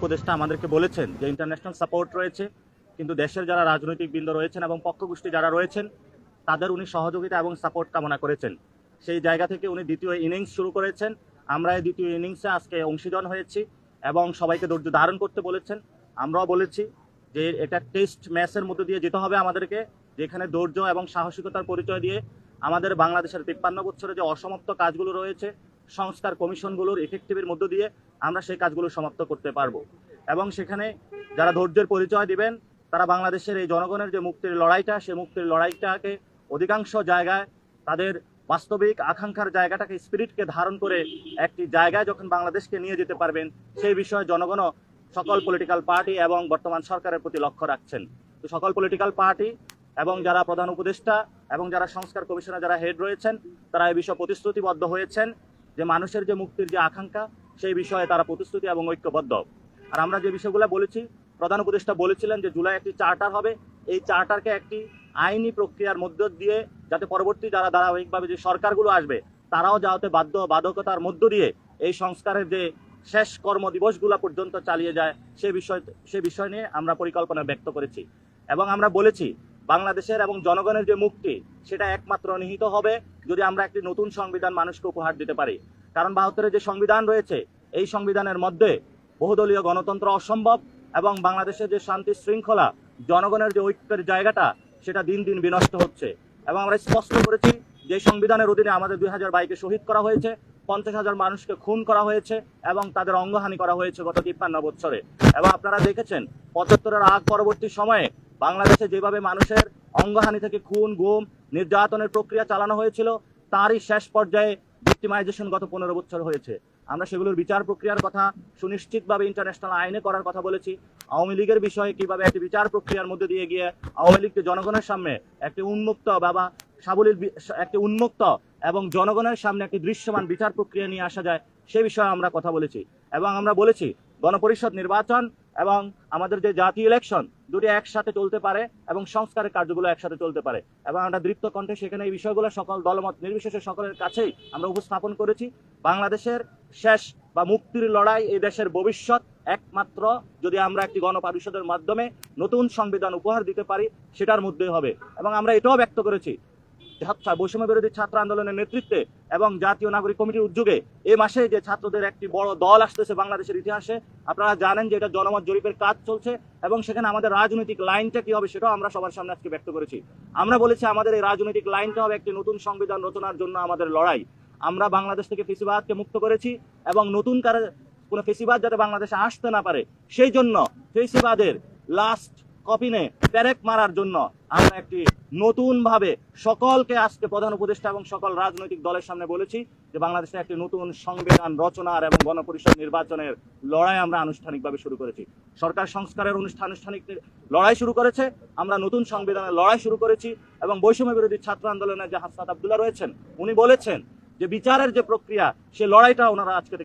উপদেষ্টা আমাদেরকে বলেছেন যে ইন্টারন্যাশনাল সাপোর্ট রয়েছে, কিন্তু দেশের যারা রাজনৈতিক বৃন্দ রয়েছেন এবং পক্ষগোষ্ঠী যারা রয়েছেন তাদের উনি সহযোগিতা এবং সাপোর্ট কামনা করেছেন। সেই জায়গা থেকে উনি দ্বিতীয় ইনিংস শুরু করেছেন। আমরা এই দ্বিতীয় ইনিংসে আজকে অংশীদার হয়েছি এবং সবাইকে ধৈর্য ধারণ করতে বলেছেন। আমরাও বলেছি যে এটা টেস্ট ম্যাচের মধ্যে দিয়ে যেতে হবে আমাদেরকে, যেখানে ধৈর্য এবং সাহসিকতার পরিচয় দিয়ে আমাদের বাংলাদেশের 53 বছরে যে অসমাপ্ত কাজগুলো রয়েছে সংস্কার কমিশনগুলোর ইফেক্টিভের মধ্য দিয়ে আমরা সেই কাজগুলো সমাপ্ত করতে পারবো। এবং সেখানে যারা ধৈর্যের পরিচয় দিবেন তারা বাংলাদেশের এই জনগণের যে মুক্তির লড়াইটা, সেই মুক্তির লড়াইটাকে অধিকাংশ জায়গায় তাদের বাস্তবিক আকাঙ্ক্ষার জায়গাটাকে স্পিরিটকে ধারণ করে একটি জায়গায় যখন বাংলাদেশকে নিয়ে যেতে পারবেন, সেই বিষয়ে জনগণও সকল পলিটিক্যাল পার্টি এবং বর্তমান সরকারের প্রতি লক্ষ্য রাখছেন। তো সকল পলিটিক্যাল পার্টি এবং যারা প্রধান উপদেষ্টা এবং যারা সংস্কার কমিশনে যারা হেড রয়েছেন তারা এই বিষয়ে প্রতিশ্রুতিবদ্ধ হয়েছেন যে মানুষের যে মুক্তির যে আকাঙ্ক্ষা সেই বিষয়ে তারা প্রতিশ্রুতি এবং ঐক্যবদ্ধ। আর আমরা যে বিষয়গুলো বলেছি, প্রধান উপদেষ্টা বলেছিলেন যে জুলাই একটি চার্টার হবে, এই চার্টারকে একটি আইনি প্রক্রিয়ার মধ্য দিয়ে যাতে পরবর্তী যারা ধারাবাহিকভাবে যে সরকারগুলো আসবে তারাও যাতে বাধ্যবাধকতার মধ্য দিয়ে এই সংস্কারের যে শেষ কর্মদিবসগুলো পর্যন্ত চালিয়ে যায় সে বিষয় নিয়ে আমরা পরিকল্পনা ব্যক্ত করেছি। এবং আমরা বলেছি বাংলাদেশের এবং জনগণের যে মুক্তি সেটা একমাত্র নিহিত হবে যদি আমরা একটি নতুন সংবিধান মানুষকে উপহার দিতে পারি। কারণ 72-এর যে সংবিধান রয়েছে এই সংবিধানের মধ্যে বহুদলীয় গণতন্ত্র অসম্ভব এবং বাংলাদেশের যে শান্তি শৃঙ্খলা, জনগণের যে ঐক্যের জায়গাটা সেটা দিন দিন বিনষ্ট হচ্ছে। এবং আমরা স্পষ্ট করেছি যে সংবিধানের অধীনে আমাদের 2000 ভাইকে শহীদ করা হয়েছে, 50,000 মানুষকে খুন করা হয়েছে এবং তাদের অঙ্গহানি করা হয়েছে গত 53 বছরে। এবং আপনারা দেখেছেন 75-এর আগ পরবর্তী সময়ে বাংলাদেশে যেভাবে মানুষের অঙ্গহানি থেকে খুন, গুম, নির্যাতনের প্রক্রিয়া চালানো হয়েছিল তারই শেষ পর্যায়ে ভিক্টিমাইজেশন গত 15 বছর হয়েছে। আমরা সেগুলোর বিচার প্রক্রিয়ার কথা সুনিশ্চিতভাবে ইন্টারন্যাশনাল আইনে করার কথা বলেছি। আওয়ামী লীগের বিষয়ে কিভাবে একটি বিচার প্রক্রিয়ার মধ্যে দিয়ে গিয়ে আওয়ামী লীগকে জনগণের সামনে একটি উন্মুক্ত সাবলীল একটি উন্মুক্ত এবং জনগণের সামনে একটি দৃশ্যমান বিচার প্রক্রিয়া নিয়ে আসা যায় সে বিষয়ে আমরা কথা বলেছি। এবং আমরা বলেছি গণপরিষদ নির্বাচন এবং আমাদের যে জাতীয় ইলেকশন দুটি একসাথে চলতে পারে এবং সংস্কারের কার্যগুলো একসাথে চলতে পারে। এবং আমরা দৃপ্ত কণ্ঠে সেখানে এই বিষয়গুলো সকল দলমত নির্বিশেষে সকলের কাছেই আমরা উপস্থাপন করেছি। বাংলাদেশের শেষ বা মুক্তির লড়াই, এই দেশের ভবিষ্যৎ একমাত্র যদি আমরা একটি গণপরিষদের মাধ্যমে নতুন সংবিধান উপহার দিতে পারি সেটার মধ্যেই হবে। এবং আমরা এটাও ব্যক্ত করেছি বৈষম্য বিরোধী ছাত্র আন্দোলনের নেতৃত্বে এবং জাতীয় নাগরিক কমিটির উদ্যোগে এই মাসে যে ছাত্রদের একটি বড় দল আসতেছে বাংলাদেশের ইতিহাসে, আপনারা জানেন যে এটা জনমত জরিপের কাজ চলছে এবং সেখানে আমাদের রাজনৈতিক লাইনটা কি হবে সেটাও আমরা সবার সামনে আজকে ব্যক্ত করেছি। আমরা বলেছি আমাদের এই রাজনৈতিক লাইনটা হবে একটি নতুন সংবিধান রচনার জন্য আমাদের লড়াই। আমরা বাংলাদেশ থেকে ফেসিবাদকে মুক্ত করেছি এবং নতুন করে কোনো ফেসিবাদ যাতে বাংলাদেশে আসতে না পারে সেই জন্য ফেসিবাদের লাস্ট কপিনে প্যারেক মারার জন্য আমরা একটি নতুন ভাবে সকলকে আজকে প্রধান উপদেষ্টা এবং সকল রাজনৈতিক দলের সামনে বলেছি যে বাংলাদেশে একটি নতুন সংবিধান রচনার এবং গণপরিষদ নির্বাচনের লড়াই আমরা আনুষ্ঠানিকভাবে শুরু করেছি। সরকার সংস্কারের আনুষ্ঠানিক লড়াই শুরু করেছে, আমরা নতুন সংবিধানের লড়াই শুরু করেছি। এবং বৈষম্য বিরোধী ছাত্র আন্দোলনের যে হাসনাত আব্দুল্লাহ রয়েছেন উনি বলেছেন যে বিচারের যে প্রক্রিয়া সে লড়াইটা ওনারা আজকে